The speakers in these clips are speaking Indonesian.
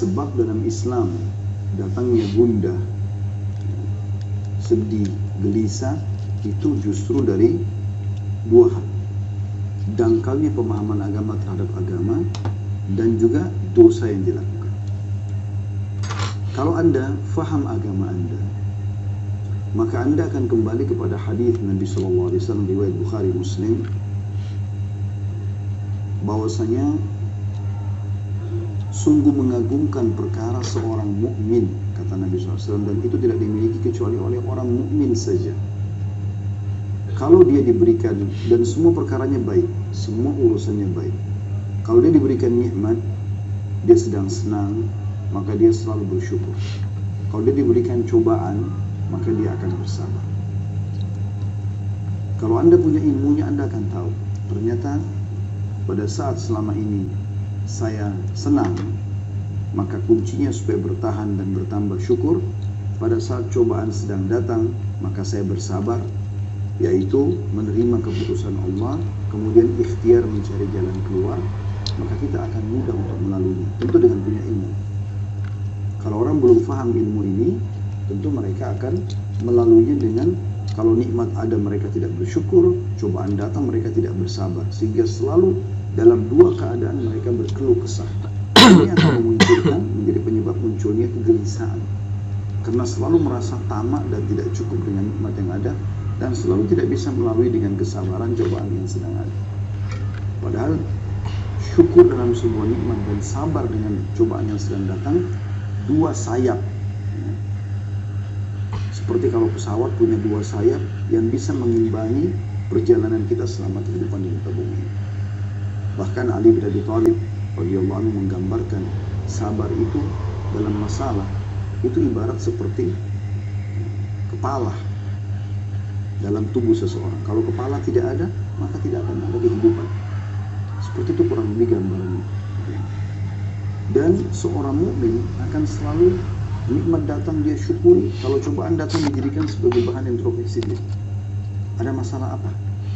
sebab dalam Islam datangnya gundah, sedih, gelisah itu justru dari dua hal: dangkalnya pemahaman agama terhadap agama dan juga dosa yang dilakukan. Kalau Anda faham agama Anda, maka Anda akan kembali kepada hadis Nabi SAW riwayat Bukhari Muslim, bahwasanya sungguh mengagumkan perkara seorang mukmin, kata Nabi SAW, dan itu tidak dimiliki kecuali oleh orang mukmin saja. Kalau dia diberikan, dan semua perkaranya baik, semua urusannya baik. Kalau dia diberikan nikmat, dia sedang senang, maka dia selalu bersyukur. Kalau dia diberikan cobaan, maka dia akan bersabar. Kalau Anda punya ilmunya, Anda akan tahu, ternyata pada saat selama ini saya senang, maka kuncinya supaya bertahan dan bertambah syukur. Pada saat cobaan sedang datang, maka saya bersabar, yaitu menerima keputusan Allah, kemudian ikhtiar mencari jalan keluar, maka kita akan mudah untuk melaluinya, tentu dengan punya ilmu. Kalau orang belum paham ilmu ini, tentu mereka akan melaluinya dengan, kalau nikmat ada mereka tidak bersyukur, cobaan datang mereka tidak bersabar, sehingga selalu dalam dua keadaan mereka berkeluh kesah. Ini akan memunculkan, menjadi penyebab munculnya kegelisahan, karena selalu merasa tamak dan tidak cukup dengan nikmat yang ada, dan selalu tidak bisa melalui dengan kesabaran cobaan yang sedang ada. Padahal syukur dalam sebuah nikmat dan sabar dengan cobaan yang sedang datang, dua sayap. Seperti kalau pesawat punya dua sayap yang bisa mengimbangi perjalanan kita selama kehidupan di muka bumi. Bahkan Ali bin Abi Thalib radhiyallahu anhu menggambarkan sabar itu dalam masalah itu ibarat seperti kepala dalam tubuh seseorang. Kalau kepala tidak ada, maka tidak akan ada kehidupan. Seperti itu kurang lebih gambarannya. Dan seorang mukmin akan selalu nikmat datang dia syukuri, kalau cobaan datang dijadikan sebagai bahan introspeksi dia. Ada masalah apa?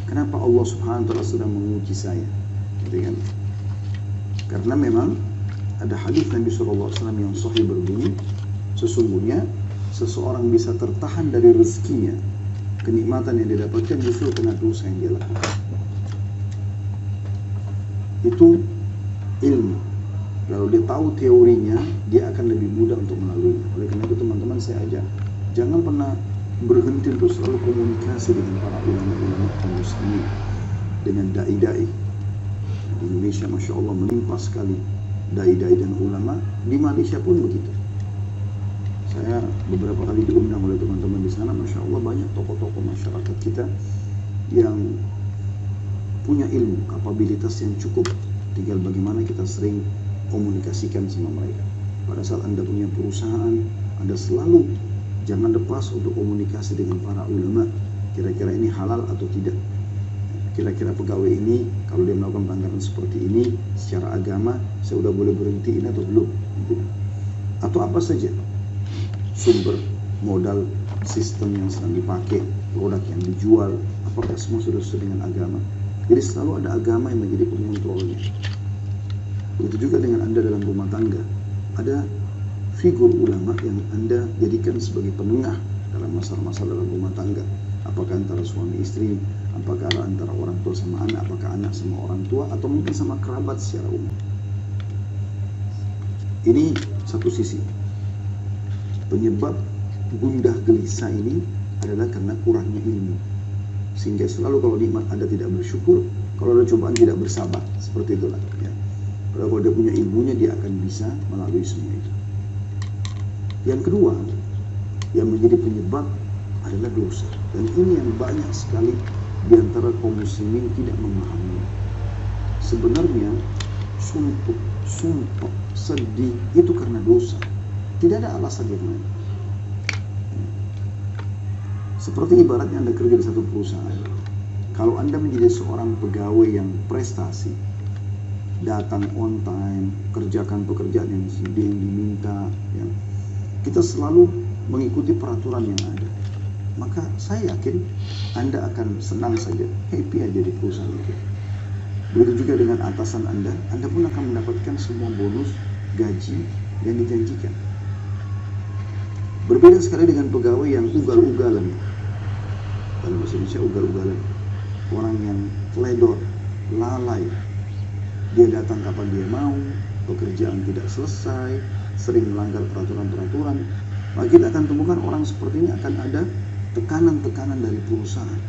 Kenapa Allah Subhanahu wa taala sedang menguji saya? Gitu kan? Karena memang ada hadis Nabi SAW yang sahih berbunyi, sesungguhnya seseorang bisa tertahan dari rezekinya, kenikmatan yang didapatkan justru karena dosa yang dia lakukan. Itu ilmu. Kalau dia tahu teorinya, dia akan lebih mudah untuk melalui. Oleh karena itu teman-teman saya ajak, jangan pernah berhenti untuk selalu komunikasi dengan para ulama-ulama kaum muslimin, dengan dai-dai. Di Indonesia Masya Allah melimpah sekali dai-dai dan ulama, di Malaysia pun begitu. Saya beberapa kali diundang oleh teman-teman di sana, Masya Allah banyak tokoh-tokoh masyarakat kita yang punya ilmu, kapabilitas yang cukup. Tinggal bagaimana kita sering komunikasikan sama mereka. Pada saat Anda punya perusahaan, Anda selalu jangan lepas untuk komunikasi dengan para ulama. Kira-kira ini halal atau tidak? Kira-kira pegawai ini kalau dia melakukan pelanggaran seperti ini secara agama, saya udah boleh berhenti ini atau belum? Atau apa saja sumber modal sistem yang sedang dipakai, produk yang dijual, apakah semua sudah sesuai dengan agama? Jadi selalu ada agama yang menjadi pengontrolnya. Begitu juga dengan Anda dalam rumah tangga. Ada figur ulama yang Anda jadikan sebagai penengah dalam masalah-masalah dalam rumah tangga. Apakah antara suami istri, apakah antara orang tua sama anak, apakah anak sama orang tua, atau mungkin sama kerabat secara umum. Ini satu sisi. Penyebab gundah gelisah ini adalah karena kurangnya ilmu. Sehingga selalu kalau nikmat Anda tidak bersyukur, kalau ada cobaan tidak bersabar. Seperti itulah. Ya. Kalau dia punya ilmunya, dia akan bisa melalui semua itu. Yang kedua, yang menjadi penyebab adalah dosa. Dan ini yang banyak sekali di antara kaum muslimin tidak memahami. Sebenarnya sumpah, sedih itu karena dosa. Tidak ada alasan yang lain. Seperti ibaratnya Anda kerja di satu perusahaan. Kalau Anda menjadi seorang pegawai yang prestasi, datang on time, kerjakan pekerjaan yang diminta, ya. Kita selalu mengikuti peraturan yang ada. Maka saya yakin Anda akan senang saja, happy aja di perusahaan itu. Begitu juga dengan atasan Anda pun akan mendapatkan semua bonus, gaji, yang dijanjikan. Berbeda sekali dengan pegawai yang ugal-ugalan. Kalau bahasa Indonesia ugal-ugalan, orang yang teledor, lalai. Dia datang kapan dia mau, pekerjaan tidak selesai, sering melanggar peraturan-peraturan. Maka kita akan temukan orang seperti ini akan ada tekanan-tekanan dari perusahaan,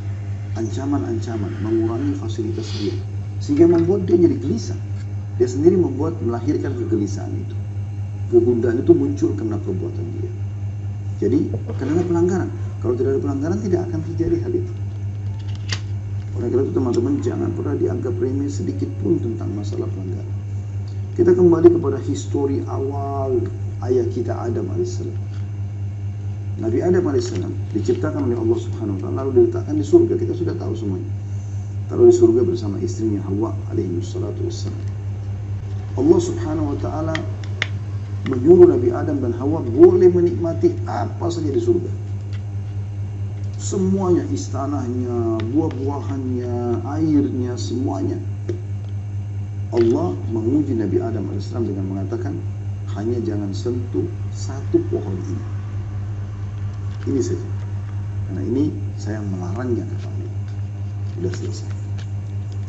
ancaman-ancaman mengurangi fasilitas dia, sehingga membuat dia jadi gelisah. Dia sendiri melahirkan kegelisahan itu. Kegundahan itu muncul karena perbuatan dia. Jadi karena pelanggaran. Kalau tidak ada pelanggaran tidak akan terjadi hal itu. Oleh karena itu teman-teman jangan pernah dianggap remeh sedikit pun tentang masalah pelanggaran. Kita kembali kepada histori awal ayah kita Adam alaihissalam. Nabi Adam alaihissalam diciptakan oleh Allah Subhanahu wa taala lalu diletakkan di surga. Kita sudah tahu semuanya. Taruh di surga bersama istrinya Hawa alaihi wassalatu wassalam. Allah Subhanahu wa taala menyuruh Nabi Adam dan Hawa boleh menikmati apa saja di surga. Semuanya, istananya, buah-buahannya, airnya, semuanya. Allah menguji Nabi Adam AS dengan mengatakan, hanya jangan sentuh satu pohon ini. Ini saja. Karena ini saya melarangnya kata Allah. Sudah selesai.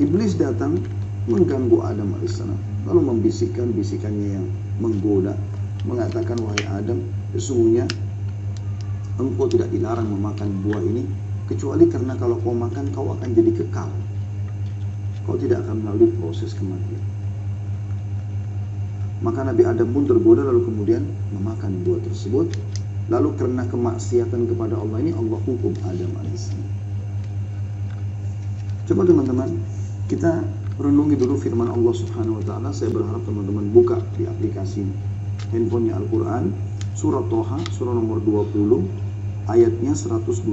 Iblis datang mengganggu Adam AS, lalu membisikkan bisikannya yang menggoda, mengatakan, wahai Adam, sesungguhnya engkau tidak dilarang memakan buah ini kecuali karena kalau kau makan kau akan jadi kekal. Kau tidak akan melalui proses kematian. Maka Nabi Adam pun tergoda lalu kemudian memakan buah tersebut. Lalu karena kemaksiatan kepada Allah ini Allah hukum Adam alaihissalam. Coba teman-teman kita renungi dulu firman Allah Subhanahu wa taala. Saya berharap teman-teman buka di aplikasi handphonenya Al-Quran, surat Toha, surah nomor 20, ayatnya 121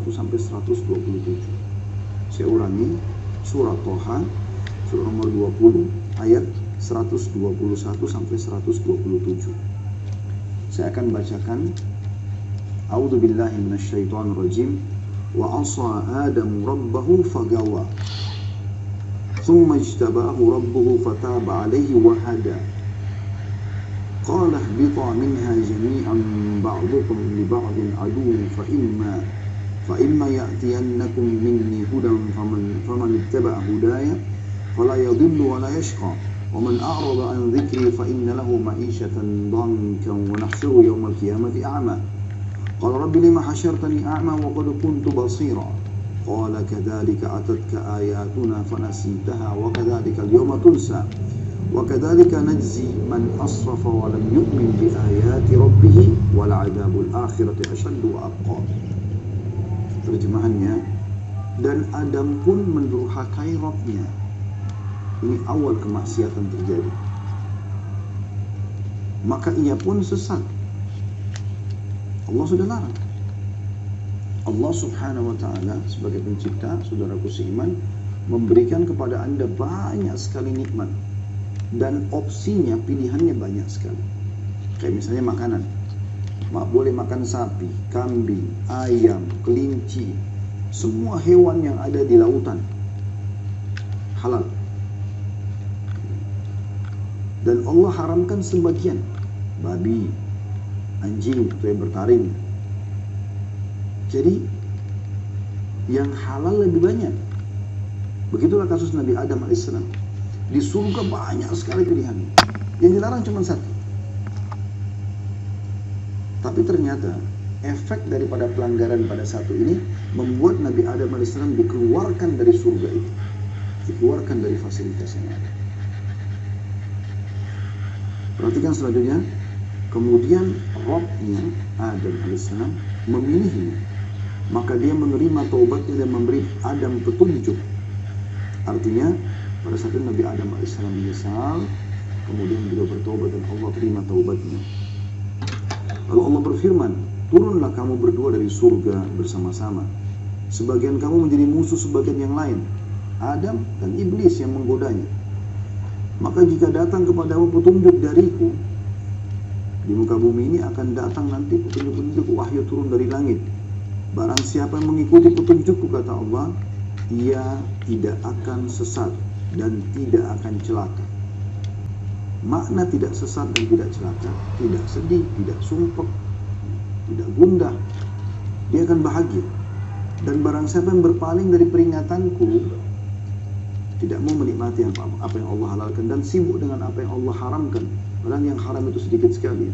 sampai 127. Saya ulangi, surah Toha, surah nomor 20, ayat 121 sampai 127. Saya akan bacakan. A'udzu billahi minasyaitonir rajim. Wa 'asa Adamu rabbahu fagawa. Tsumma ijtabahu rabbuhu fataba 'alaihi wa hada. Qala ihbita minha jami'an ba'dukum li ba'din aduwwun fa imma ya'tiyannakum minni hudan faman ittaba'a hudaya fala yadhillu wa la yashqa wa man a'rada an dhikri fa inna lahu ma'ishatan dhankan wa nahshuruhu yawmal qiyamati a'ma. Qala rabbi lima hasyartani a'ma wa qad kuntu basira. Qala kadzalika atatka ayatuna fanasitaha wa kadzalika al-yawma tunsa. وَكَذَلِكَ نَجْزِي مَنْ أَسْرَفَ وَلَمْ يُؤْمِنْ بِآيَاتِ رَبِّهِ وَلَعَذَابُ الْآخِرَةِ أَشَدُّ وَأَبْقَى. Terjemahannya, dan Adam pun mendurhakai Rabb-nya. Ini awal kemaksiatan terjadi. Maka ia pun sesat. Allah sudah larang. Allah Subhanahu wa taala sebagai pencipta, saudaraku seiman, memberikan kepada Anda banyak sekali nikmat. Dan opsinya, pilihannya banyak sekali. Kayak misalnya makanan. Boleh makan sapi, kambing, ayam, kelinci, semua hewan yang ada di lautan. Halal. Dan Allah haramkan sebagian. Babi, anjing, itu yang bertaring. Jadi, yang halal lebih banyak. Begitulah kasus Nabi Adam alaihissalam. Di surga banyak sekali pilihan. Yang dilarang cuma satu. Tapi ternyata efek daripada pelanggaran pada satu ini membuat Nabi Adam AS dikeluarkan dari surga itu. Dikeluarkan dari fasilitas yang ada. Perhatikan selanjutnya. Kemudian Rabb-nya Adam AS memilihnya. Maka dia menerima taubatnya dan memberi Adam petunjuk. Artinya pada saat itu Nabi Adam AS menyesal, kemudian beliau bertobat dan Allah terima taubatnya. Lalu Allah berfirman, turunlah kamu berdua dari surga bersama-sama. Sebagian kamu menjadi musuh sebagian yang lain, Adam dan iblis yang menggodanya. Maka jika datang kepadamu petunjuk dariku, di muka bumi ini akan datang nanti petunjuk-petunjuk wahyu turun dari langit. Barang siapa yang mengikuti petunjukku, kata Allah, ia tidak akan sesat dan tidak akan celaka. makna tidak sesat dan tidak celaka, tidak sedih, tidak sumpek, tidak gundah. Dia akan bahagia. Dan barang siapa yang berpaling dari peringatanku, tidak mau menikmati apa yang Allah halalkan dan sibuk dengan apa yang Allah haramkan, padahal yang haram itu sedikit sekali.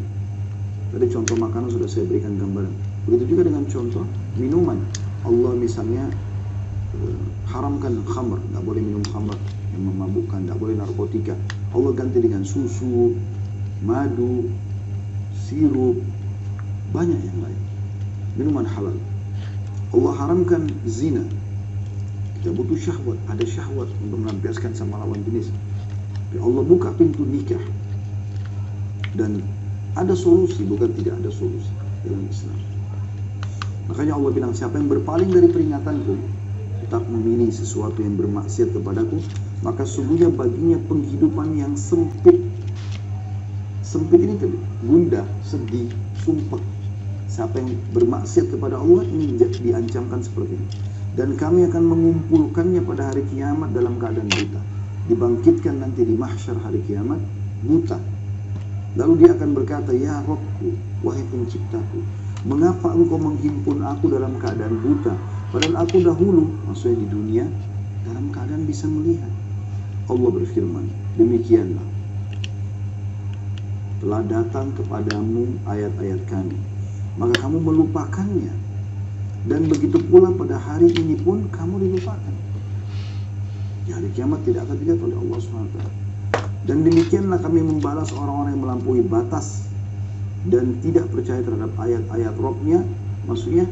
Tadi contoh makanan sudah saya berikan gambaran. Begitu juga dengan contoh minuman. Allah misalnya haramkan khamr, tidak boleh minum khamr yang memabukkan, tidak boleh narkotika. Allah ganti dengan susu, madu, sirup, banyak yang lain. Minuman halal. Allah haramkan zina. Kita butuh syahwat, ada syahwat untuk melampiaskan sama lawan jenis. Tapi Allah buka pintu nikah. Dan ada solusi, bukan tidak ada solusi dalam Islam. Makanya Allah bilang, siapa yang berpaling dari peringatanku, tetap memilih sesuatu yang bermaksiat kepadaku, maka sungguhnya baginya penghidupan yang sempit. Sempit ini gundah, sedih, sumpek. Siapa yang bermaksiat kepada Allah ini diancamkan seperti ini. Dan kami akan mengumpulkannya pada hari kiamat dalam keadaan buta. Dibangkitkan nanti di mahsyar hari kiamat buta. Lalu dia akan berkata, ya Rabbku, wahai penciptaku, mengapa engkau menghimpun aku dalam keadaan buta? Padahal aku dahulu, maksudnya di dunia, dalam keadaan bisa melihat. Allah berfirman, demikianlah. Telah datang kepadamu ayat-ayat kami, maka kamu melupakannya. Dan begitu pula pada hari ini pun kamu dilupakan. Di hari kiamat tidak akan dilihat oleh Allah SWT. Dan demikianlah kami membalas orang-orang yang melampaui batas dan tidak percaya terhadap ayat-ayat Rabb-nya. Maksudnya